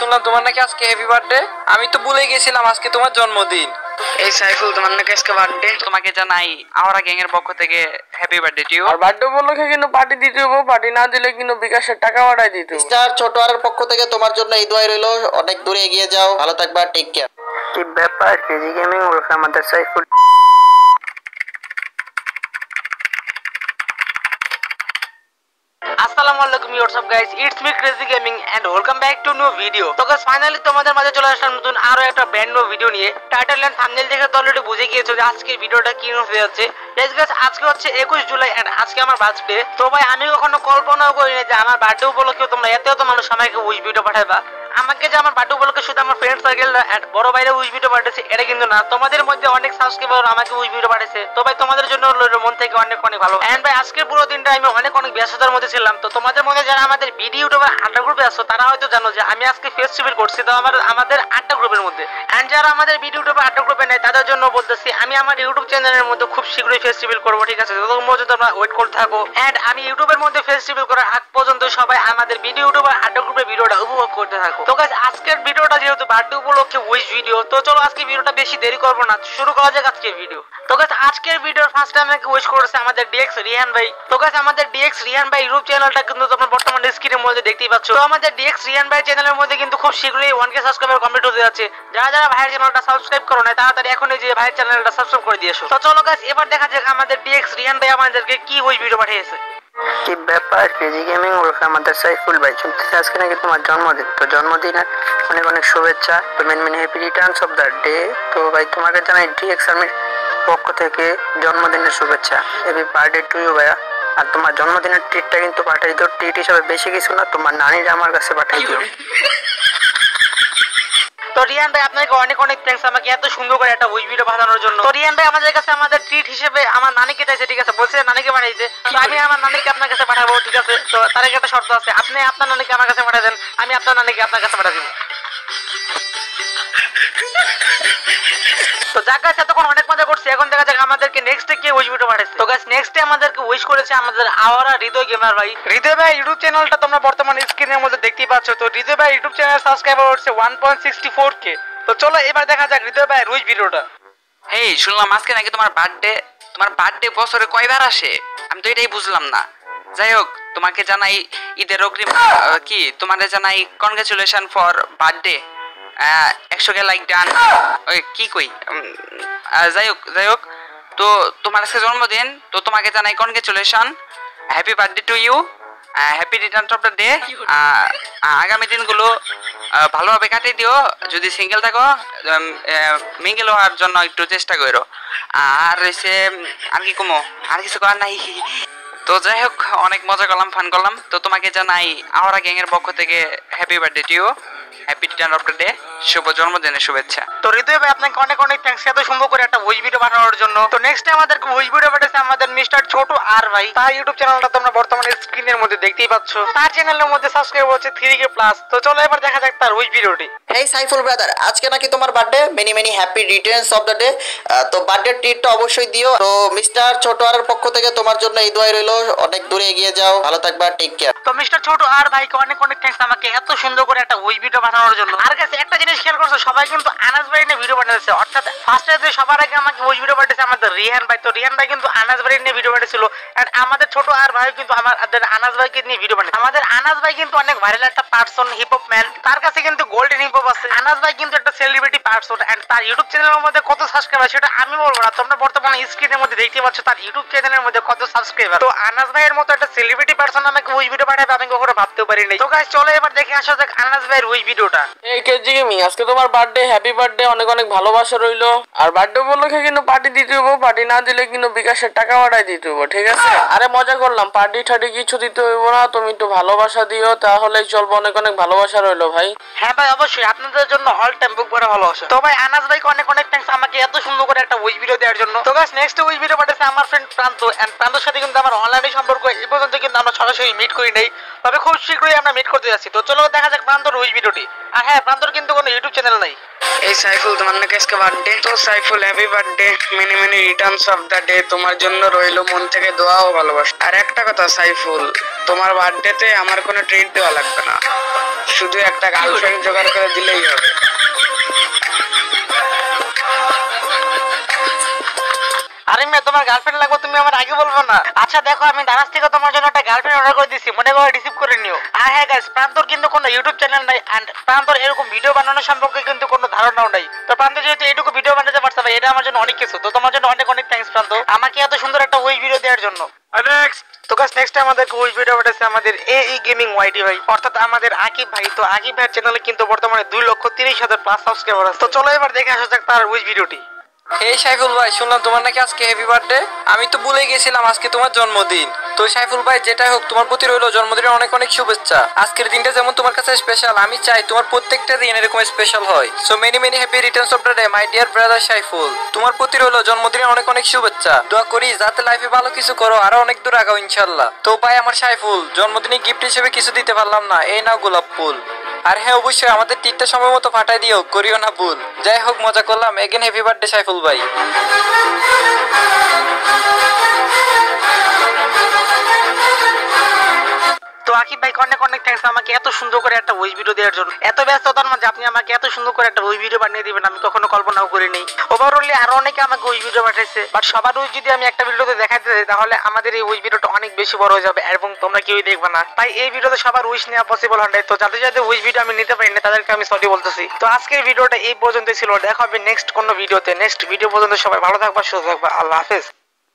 শুনলাম তোমার নাকি আজকে হ্যাপি বার্থডে। আমি তো ভুলে গেছিলাম আজকে তোমার জন্মদিন। এই সাইফুল, তোমার নাকি আজকে বার্থডে? তোমাকে জানাই আওরা গ্যাং এর পক্ষ থেকে হ্যাপি বার্থডে টু ইউ। আর বার্থডে উপলক্ষে কিন্তু পার্টি দিতে হবে, পার্টি না দিলে কিন্তু বিকাশের টাকা বাড়াই দিতে হবে। স্টার ছোট আরের পক্ষ থেকে তোমার জন্য এই দোয়াই রইলো, অনেক দূরে এগিয়ে যাও, ভালো থাকবা, টেক কেয়ার। কি ব্যাপার, কেজি গেমিং ওরফে আমাদের সাইফুল। আসসালামু আলাইকুম what's up guys, it's me crazy gaming and welcome back to new video. তো গাইস ফাইনালি তোমাদের মাঝে চলে আসলাম নতুন আরো একটা ব্র্যান্ড নিউ ভিডিও নিয়ে। টাইটেল এন্ড থাম্বনেল দেখে তো অলরেডি বুঝে গিয়েছো যে আজকের ভিডিওটা কি হতে যাচ্ছে। গাইস আজকে হচ্ছে 21 জুলাই এন্ড আজকে আমার বার্থডে। তো ভাই আমি কখনো কল্পনাও করিনি যে আমার বার্থডে উপলক্ষে তোমরা এত মানুষ আমাকে উইশ ভিডিও পাঠাবা। আমাকে যে আমার বার্থডে উপলক্ষে শুধু আমার ফ্রেন্ড সার্কেল এন্ড বড় ভাইরা উইশ ভিডিও পাঠাচ্ছে এটা কিন্তু না, তোমাদের মধ্যে অনেক সাবস্ক্রাইবার আমাকে উইশ ভিডিও পাঠাচ্ছে। তো ভাই তোমাদের জন্য মন থেকে অনেক অনেক ভালো। এন্ড ভাই আজকের পুরো দিনটা আমি অনেক ব্যস্ততার মধ্যে ছিলাম। তো তোমাদের মধ্যে যারা আমাদের ভিডিও ইউটিউবার আড্ডা গ্রুপে আছো তারা হয়তো জানো যে আমি আজকে ফেস্টিভ্যাল করছি তো আমাদের আড্ডা গ্রুপের মধ্যে। এন্ড যারা আমাদের ভিডিও ইউটিউবার আড্ডা গ্রুপে নেই তাদের জন্য বলতেছি আমি আমার ইউটিউব চ্যানেলের মধ্যে খুব শীঘ্রই ফেস্টিভ্যাল করবো, ঠিক আছে? ততক্ষণ পর্যন্ত তোমরা ওয়েট করতে থাকো। এন্ড আমি ইউটিউবের মধ্যে ফেস্টিভ্যাল করার আগ পর্যন্ত সবাই আমাদের ভিডিও ইউটিউবার আড্ডা গ্রুপের ভিডিওটা উপভোগ করতে থাকো। তো গাইস আজকের ভিডিওটা যেহেতু বার্থডে উপলক্ষে উইশ ভিডিও, তো চলো আজকে ভিডিওটা বেশি দেরি করবো না, শুরু করা যাক আজকের ভিডিও। তো গাইস আজকের ভিডিওর ফার্স্ট টাইম আমাকে উইশ করেছে আমাদের ডিএক্স রিহান ভাই। তো গাইস আমাদের ডিএক্স রিহান ভাই ইউটিউব চ্যানেলটা কিন্তু তোমরা বর্তমানে স্ক্রিনের মধ্যে দেখতেই পাচ্ছ। তো আমাদের ডিএক্স রিহান ভাই চ্যানেলের মধ্যে কিন্তু খুব শীঘ্রই 1K সাবস্ক্রাইবার কমপ্লিট হতে যাচ্ছে। যারা ভাইয়ের চ্যানেলটা সাবস্ক্রাইব করো না তাড়াতাড়ি এখনই যে ভাইয়ের চ্যানেলটা সাবস্ক্রাইব করে দিয়েছো। তো চলো গাইস এবার দেখা যাক আমাদের ডিএক্স রিহান ভাই আমাদেরকে কি উইশ ভিডিও পাঠিয়েছে। কি ব্যাপার, কেজি গেমিং ওরফে আমাদের সাইফুল ভাই, শুনতেছি আজকে নাকি তোমার জন্মদিন। তো জন্মদিনের অনেক শুভেচ্ছা। তো many happy returns of the day. তো ভাই তোমাকে জানাই ডিএক্স আর্মির পক্ষ থেকে জন্মদিনের শুভেচ্ছা। হ্যাপি বার্থডে টু ইউ ভাইয়া। আর তোমার জন্মদিনের ট্রিটটা কিন্তু পাঠাই দিও, ট্রিট হিসাবে বেশি কিছু না, তোমার নানিরা আমার কাছে পাঠাই দিও। তো রিয়ান ভাই আপনাকে অনেক থ্যাঙ্কস আমাকে এত সুন্দর করে একটা উইশ ভিডিও পাঠানোর জন্য। তো রিয়ান ভাই আমাদের কাছে আমাদের ট্রিট হিসেবে আমার নানিকে চাইছে, ঠিক আছে? বলছে নানিকে পাঠাইছে, তো আমি আমার নানিকে আপনার কাছে পাঠাবো, ঠিক আছে? তো তার একটা শর্ত আছে, আপনি আপনার নানিকে আমার কাছে পাঠাবেন, আমি আপনার নানিকে আপনার কাছে পাঠা দিব। তো যাক গাইস এতক্ষণ অনেক মজা করছি, এখন দেখা যাক আমাদেরকে নেক্সট কে উইশ ভিডিও পাঠাইছে। তো গাইস নেক্সট আমাদেরকে উইশ করেছে আমাদের আওয়ারা হৃদয় গেমার ভাই। হৃদয় ভাই ইউটিউব চ্যানেলটা তোমরা বর্তমানে স্ক্রিনের মধ্যে দেখতেই পাচ্ছ। তো হৃদয় ভাই ইউটিউব চ্যানেল সাবস্ক্রাইবার হচ্ছে 1.64K। তো চলো এবার দেখা যাক হৃদয় ভাই উইশ ভিডিওটা। হেই, শুনলাম আজকে নাকি তোমার বার্থডে। তোমার বার্থডে বছরে কয়বার আসে? আমি তো এটাই বুঝলাম না। যাই হোক, তোমাকে জানাই ঈদের অগ্রিম কি তোমাদের জানাই congratulation for birthday. 100K like done. ওই কি কই, যাই হোক তো তোমার আজকে জন্মদিন, তো তোমাকে জানাই congratulation, happy birthday to you, happy return of the day. আগামী দিনগুলো ভালোভাবে কাটিয়ে দিও। যদি সিঙ্গেল থাকো মিঙ্গেল হওয়ার জন্য একটু চেষ্টা করো। আর হচ্ছে আর কি কমো, আর কিছু করার নাই। তো যাই হোক, অনেক মজা করলাম, ফান করলাম। তো তোমাকে জানাই আওরা গ্যাং এর পক্ষ থেকে happy birthday to you, happy return of the day, শুভ জন্মদিনের শুভেচ্ছা। তো হৃদয় ভাই আপনাকে অনেক থ্যাঙ্কস এত সুন্দর করে একটা উইশ ভিডিও পাঠানোর জন্য। তো নেক্সট আমাদেরকে উইশ ভিডিও পাঠাচ্ছে আমাদের মিস্টার ছোট আর ভাই। তার ইউটিউব চ্যানেলটা তোমরা বর্তমানে স্ক্রিনের মধ্যে দেখতেই পাচ্ছ। তার চ্যানেলের মধ্যে সাবস্ক্রাইব হচ্ছে 3K প্লাস। তো চলো এবার দেখা যাক তার উইশ ভিডিওটি। হেই সাইফুল ব্রাদার, আজকে নাকি তোমার birthday, many happy returns of the day. তো বার্থডে ট্রিটটা অবশ্যই দিও। তো মিস্টার ছোট আরের পক্ষ থেকে তোমার জন্য এই দোয়াই রইলো, অনেক দূরে এগিয়ে যাও, ভালো থাকবা, টেক কেয়ার। তো মিস্টার ছোট আর ভাইকে অনেক থ্যাঙ্কস আমাকে এত সুন্দর করে একটা উইশ ভিডিও পাঠানোর জন্য। আর কাছে একটা জিনিস খেয়াল করছো, সবাই কিন্তু আনাস ভাই নিয়ে ভিডিও পাঠাচ্ছে। অর্থাৎ ফার্স্টে সবার আগে আমাকে উইশ ভিডিও পাঠিয়েছে আমাদের রিহান ভাই। তো রিহান ভাই কিন্তু আনাস ভাই নিয়ে ভিডিও পাঠিয়েছিল। এন্ড আমাদের ছোট আর ভাই কিন্তু আমাদের আনাস ভাইকে নিয়ে ভিডিও পাঠিয়েছে। আমাদের আনাস ভাই কিন্তু অনেক ভাইরাল একটা পারসন, হিপ হপ ম্যান। তার কাছে কিন্তু গোল্ডেন হিপ হপ আছে। আনাস ভাই কিন্তু একটা সেলিব্রিটি পারসন। এন্ড তার ইউটিউব চ্যানেলের মধ্যে কত সাবস্ক্রাইবার সেটা আমি বলবো না, তোমরা বর্তমানে স্ক্রিনের মধ্যে দেখতে পাচ্ছ তার ইউটিউব চ্যানেলের মধ্যে কত সাবস্ক্রাইবার। তো আনাস ভাইয়ের মতো একটা সেলিব্রিটি পারসন আমাকে উইশ ভিডিও পাঠাবে আমি কখনো ভাবতেও পারিনি। তো গাইস চলো এবার দেখে আসা যাক আনাস ভাইয়ের উইশ ভিডিওটা। এই কেজি গেমিং, আজকে তোমার বার্থডে, হ্যাপি বার্থডে, অনেক ভালোবাসা রইলো। আর বার্থডে উপলক্ষে কিন্তু পার্টি দিতে হবে, পার্টি না দিলে কিন্তু বিকাশের টাকা বাড়াই দিতে হবে, ঠিক আছে? আরে মজা করলাম, পার্টি ঠাটি কিছু দিতে হইব না, তুমি একটু ভালোবাসা দিও তাহলেই চলবো। অনেক ভালোবাসা রইলো ভাই। হ্যাঁ ভাই অবশ্যই, আপনাদের জন্য অল টাইম বুক করে ভালোবাসা। তো ভাই আনাস ভাইকে অনেক থ্যাঙ্কস আমাকে এত সুন্দর করে একটা উইশ ভিডিও দেওয়ার জন্য। তো গাইস নেক্সট উইশ ভিডিও পাঠাচ্ছে আমার ফ্রেন্ড প্রান্ত। এন্ড প্রান্তর সাথে কিন্তু আমার অনলাইনে সম্পর্ক এই পর্যন্ত কিন্তু আমরা সরাসরি মিট করি নাই, তবে খুব শীঘ্রই আমরা মিট করতে যাচ্ছি। তো চলো দেখা যাক প্রান্তর উইশ ভিডিওটি। আর হ্যাঁ, প্রান্তর কিন্তু কোনো ইউটিউব চ্যানেল নাই। এই সাইফুল, তোমার নাকি আজকে বার্থডে। তো Saiful happy birthday, many Returns of the day. তোমার জন্য রইলো মন থেকে দোয়া ও ভালোবাসা। আর একটা কথা সাইফুল, তোমার বার্থডেতে আমার কোনো ট্রিট দেওয়া লাগবে না। শুধু একটা গার্লফ্রেন্ড জোগাড় করে দিলেই হবে। আরে মেয়ে, তোমার গার্লফ্রেন্ড লাগবে, তুমি আমার আগে বলবো না? আচ্ছা দেখো, আমি দারাজ থেকে তোমার জন্য একটা গার্লফ্রেন্ড অর্ডার করে দিচ্ছি, মনে করে রিসিভ করে নিও। আর হ্যাঁ গাইস, প্রান্তর কিন্তু কোনো ইউটিউব চ্যানেল নাই, এন্ড প্রান্তর এরকম ভিডিও বানানো সম্পর্কে কিন্তু কোনো ধারণাও নাই। তো প্রান্ত যেহেতু এইটুকু ভিডিও বানাতে পারছে ভাই, এটা আমার জন্য অনেক কিছু। তো তোমার জন্য অনেক অনেক থ্যাঙ্কস প্রান্ত, আমাকে এত সুন্দর একটা ওই ভিডিও দেওয়ার জন্য। তো গাইস, নেক্সট আমাদের ওই ভিডিও পাঠাচ্ছে আমাদের এই গেমিং ওয়াইটি ভাই, অর্থাৎ আমাদের আকিব ভাই। তো আকিব ভাইয়ের চ্যানেলে কিন্তু বর্তমানে 2,30,000 প্লাস সাবস্ক্রাইবার আছে। তো চলো এবার দেখে আসা যাক তার ওই ভিডিওটি। এই সাইফুল ভাই, শুনলাম তোমার নাকি আজকে হ্যাপি বার্থডে। আমি তো ভুলে গেছিলাম আজকে তোমার জন্মদিন। তো সাইফুল ভাই, যেটাই হোক তোমার প্রতি রইলো জন্মদিনের অনেক অনেক শুভেচ্ছা। আজকের দিনটা যেমন তোমার কাছে স্পেশাল, আমি চাই তোমার প্রত্যেকটা দিন এরকম স্পেশাল হয়। So many many happy returns of the day my dear brother Saiful. তোমার প্রতি রইলো জন্মদিনের অনেক অনেক শুভেচ্ছা। দোয়া করি যাতে লাইফে ভালো কিছু করো, আরো অনেক দূর আগাও ইনশাল্লাহ। তো ভাই আমার সাইফুল, জন্মদিনে গিফট হিসেবে কিছু দিতে পারলাম না, এই নাও গোলাপ ফুল। আর হ্যাঁ, অবশ্যই আমাদের টিকটা সময় মতো ফাটাই দিও, করিও না ভুল। যাই হোক, মজা করলাম। এগেন হ্যাপি বার্থডে সাইফুল ভাই। তো আকিব ভাই, অনেক অনেক থ্যাঙ্কস আমাকে এত সুন্দর করে একটা ভয়েস ভিডিও দেওয়ার জন্য। এত ব্যস্ততার মাঝে আপনি আমাকে এত সুন্দর করে একটা ভয়েস ভিডিও বানিয়ে দিবেন আমি কখনো কল্পনাও করিনি। ওভারঅলি আরো অনেকে আমাকে ভয়েস ভিডিও পাঠাইছে, বাট সবার ওই যদি আমি একটা ভিডিওতে দেখাতে যাই তাহলে আমাদের এই ভয়েস ভিডিওটা অনেক বেশি বড় হয়ে যাবে এবং তোমরা কেউই দেখবে না। তাই এই ভিডিওতে সবার উইশ নেওয়া পসিবল হয় না। তো যাদের যাদের ভয়েস ভিডিও আমি নিতে পারি না তাদেরকে আমি সরি বলতেছি। তো আজকের ভিডিওটা এই পর্যন্তই ছিল। দেখা হবে নেক্সট কোনো ভিডিওতে। নেক্সট ভিডিও পর্যন্ত সবাই ভালো থাকবা, সুস্থ থাকবা। আল্লাহ হাফেজ।